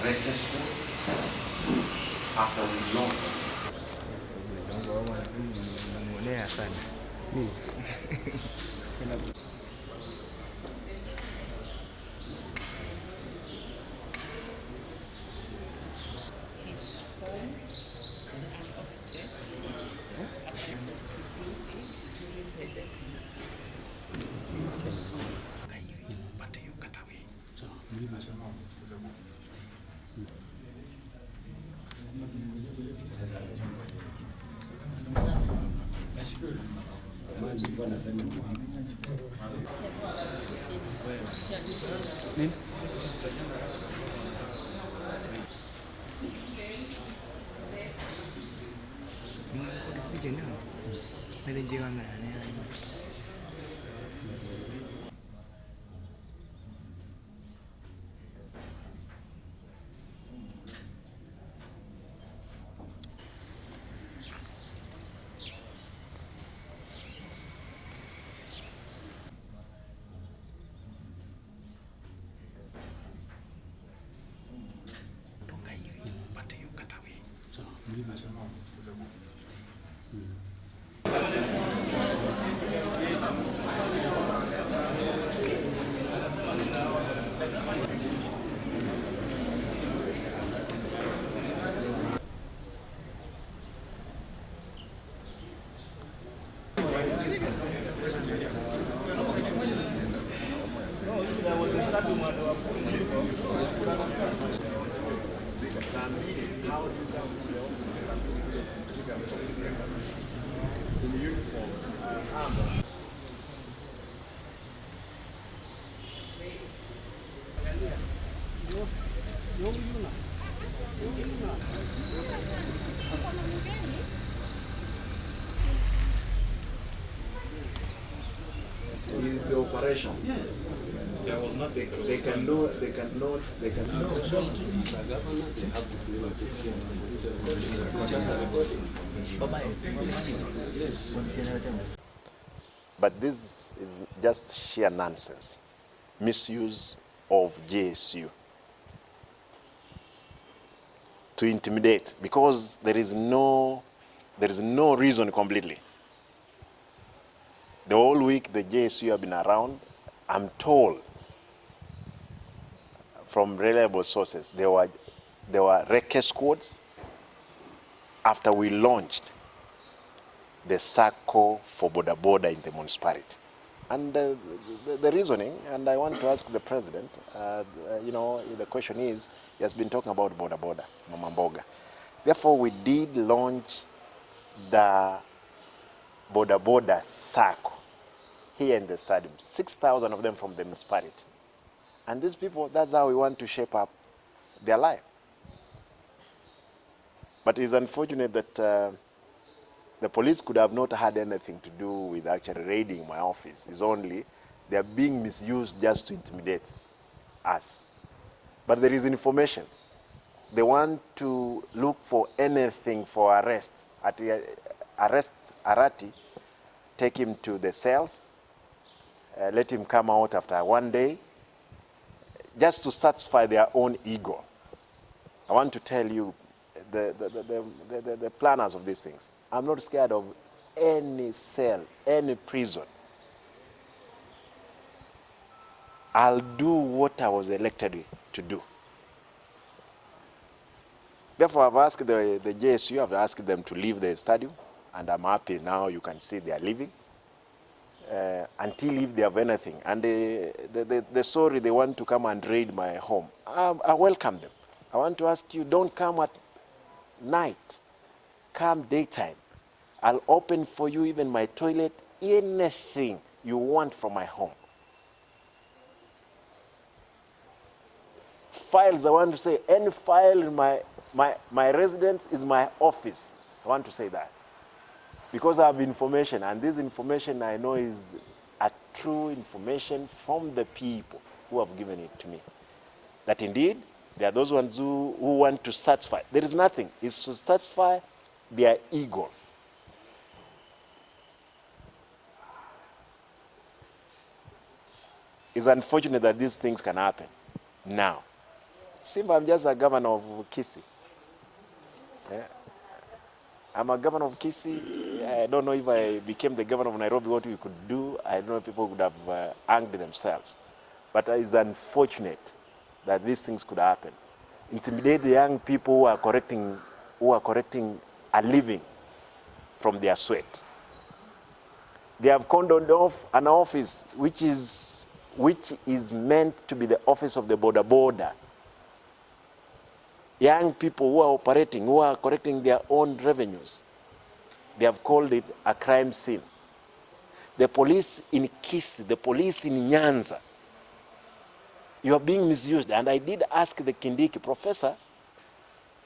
record after we launch. His home and offices actually to do it during In the uniform, armor. Is the operation. Yeah. There was not they cannot. But this is just sheer nonsense. Misuse of JSU to intimidate, because there is no reason completely. The whole week the JSU have been around. I'm told from reliable sources there were wreckage squads after we launched the circle for border in the municipality. And the reasoning, and I want to ask the president, you know, the question is, he has been talking about border, Mama Mboga. Therefore, we did launch the border circle here in the stadium, 6,000 of them from the municipality. And these people, that's how we want to shape up their life. But it's unfortunate that the police could have not had anything to do with actually raiding my office. It's only they are being misused just to intimidate us. But there is information. They want to look for anything for arrest. Arrest Arati, take him to the cells, let him come out after one day, just to satisfy their own ego. I want to tell you, the planners of these things, I'm not scared of any cell, any prison. I'll do what I was elected to do. Therefore, I've asked the JSU, I've asked them to leave the stadium, and I'm happy now you can see they are leaving. Until if they have anything. And the sorry, they want to come and raid my home. I welcome them. I want to ask you, don't come at night. Come daytime. I'll open for you even my toilet, anything you want from my home. Files, I want to say, any file in my residence is my office. I want to say that. Because I have information, and this information I know is a true information from the people who have given it to me. That indeed, there are those ones who want to satisfy. There is nothing. It's to satisfy their ego. It's unfortunate that these things can happen now. Simba, I'm just a governor of Kisii. Yeah. I'm a governor of Kisii. I don't know if I became the governor of Nairobi, what we could do. I don't know if people would have hanged themselves. But it's unfortunate that these things could happen. Intimidate the young people who are correcting a living from their sweat. They have cordoned off an office which is meant to be the office of the border. Young people who are correcting their own revenues. They have called it a crime scene. The police in Kisii, the police in Nyanza, you are being misused. And I did ask the Kindiki, Professor,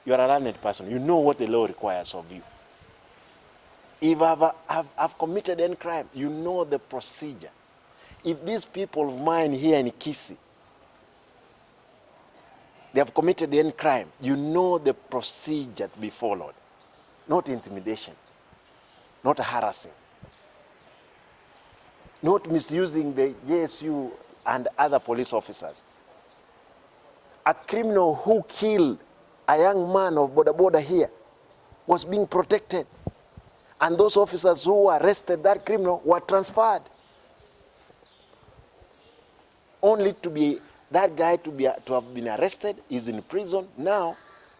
you are a learned person. You know what the law requires of you. If I've committed any crime, you know the procedure. If these people of mine here in Kisii, they have committed any crime, you know the procedure to be followed. Not intimidation, not harassing, not misusing the JSU and other police officers. A criminal who killed a young man of border here was being protected. And those officers who arrested that criminal were transferred. Only to be that guy to have been arrested, is in prison. Now,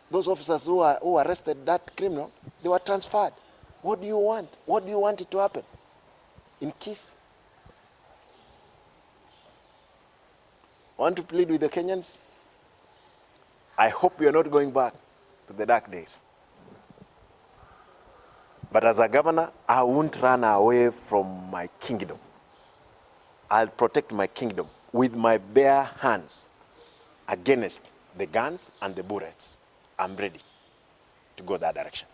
those officers who arrested that criminal, they were transferred. What do you want? What do you want it to happen in Kisii? I want to plead with the Kenyans. I hope you are not going back to the dark days. But as a governor, I won't run away from my kingdom. I'll protect my kingdom with my bare hands against the guns and the bullets. I'm ready to go that direction.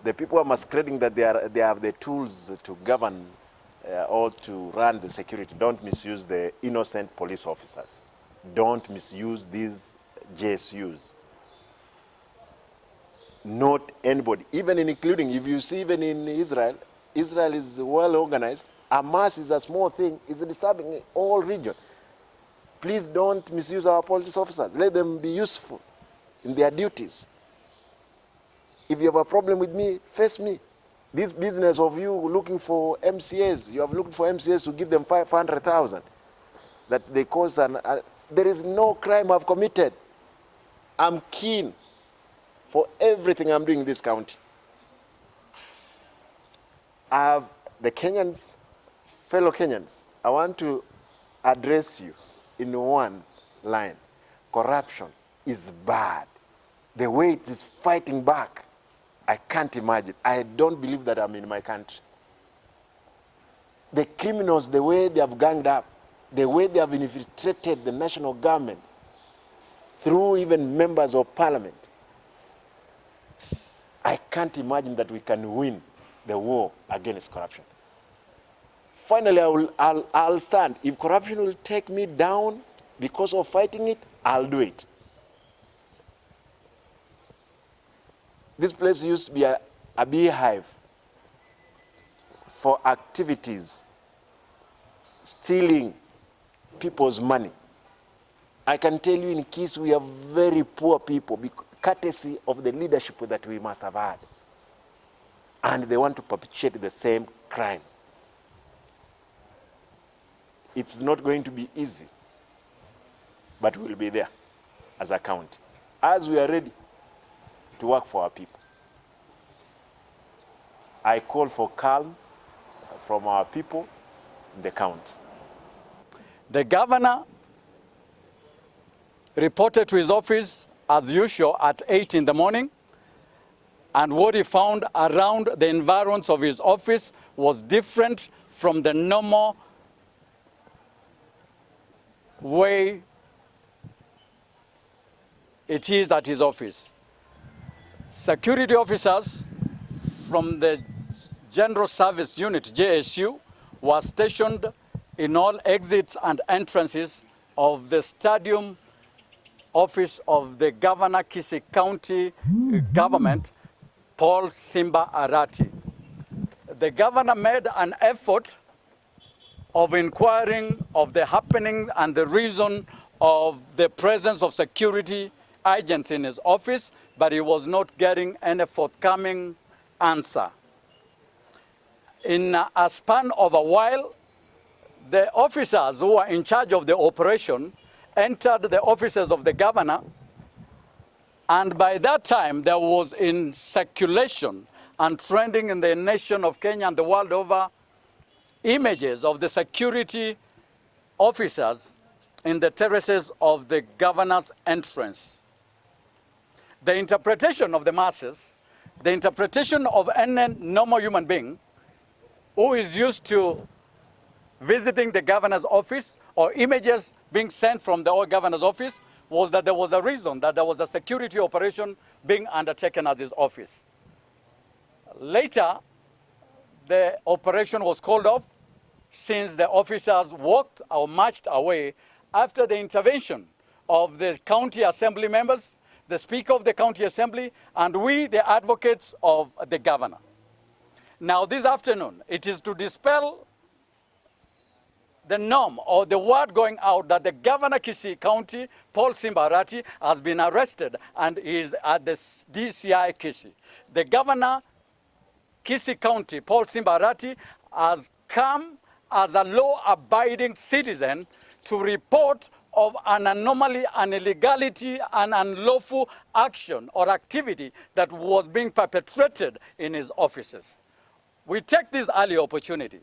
The people are masquerading that they have the tools to govern or to run the security. Don't misuse the innocent police officers. Don't misuse these JSUs. Not anybody, even including, if you see even in Israel, Israel is well organized. Hamas is a small thing, it's disturbing all region. Please don't misuse our police officers. Let them be useful in their duties. If you have a problem with me, face me. This business of you looking for MCAs, you have looked for MCAs to give them 500,000, that they cause there is no crime I've committed. I'm keen for everything I'm doing in this county. The Kenyans, fellow Kenyans, I want to address you in one line. Corruption is bad. The way it is fighting back, I can't imagine. I don't believe that I'm in my country. The criminals, the way they have ganged up, the way they have infiltrated the national government, through even members of parliament, I can't imagine that we can win the war against corruption. Finally, I'll stand. If corruption will take me down because of fighting it, I'll do it. This place used to be a beehive for activities, stealing people's money. I can tell you in Kisii we are very poor people, courtesy of the leadership that we must have had. And they want to perpetuate the same crime. It's not going to be easy, but we'll be there as a county, as we are ready to work for our people. I call for calm from our people in the county. The governor reported to his office as usual at 8 in the morning, and what he found around the environs of his office was different from the normal way it is at his office. Security officers from the General Service Unit, JSU, were stationed in all exits and entrances of the stadium office of the Governor Kisii County government, Paul Simba Arati. The governor made an effort of inquiring of the happenings and the reason of the presence of security agents in his office, but he was not getting any forthcoming answer. In a span of a while, the officers who were in charge of the operation entered the offices of the governor, and by that time there was in circulation and trending in the nation of Kenya and the world over images of the security officers in the terraces of the governor's entrance. The interpretation of the masses, the interpretation of any normal human being who is used to visiting the governor's office or images being sent from the governor's office was that there was a reason, that there was a security operation being undertaken at his office. Later, the operation was called off since the officers walked or marched away after the intervention of the county assembly members, the speaker of the county assembly, and we, the advocates of the governor. Now this afternoon, it is to dispel the norm or the word going out that the governor Kisii County, Paul Simba Arati, has been arrested and is at the DCI Kisii. The governor Kisii County, Paul Simba Arati, has come as a law-abiding citizen to report of an anomaly, an illegality, an unlawful action or activity that was being perpetrated in his offices. We take this early opportunity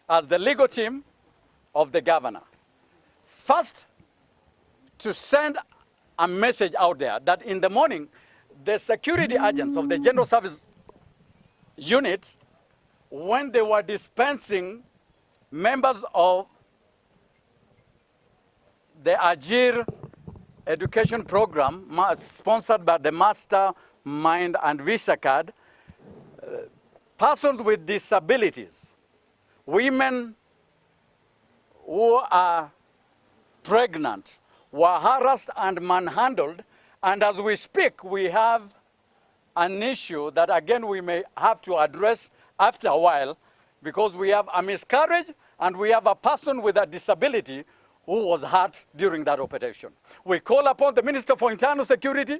as the legal team of the governor, first to send a message out there that in the morning, the security agents of the General Service Unit, when they were dispensing members of the Ajir education program sponsored by the Mastermind and Visa Card, persons with disabilities, women who are pregnant, were harassed and manhandled, and as we speak, we have an issue that again we may have to address after a while, because we have a miscarriage and we have a person with a disability who was hurt during that operation. We call upon the Minister for Internal Security,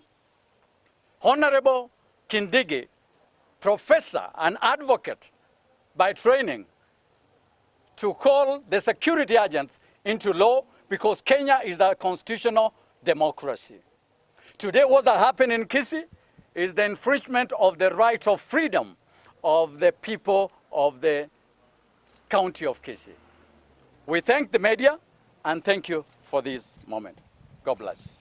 Honorable Kindigi, professor and advocate by training, to call the security agents into law, because Kenya is a constitutional democracy. Today, what has happened in Kisii is the infringement of the right of freedom of the people of the county of Kisii. We thank the media and thank you for this moment. God bless.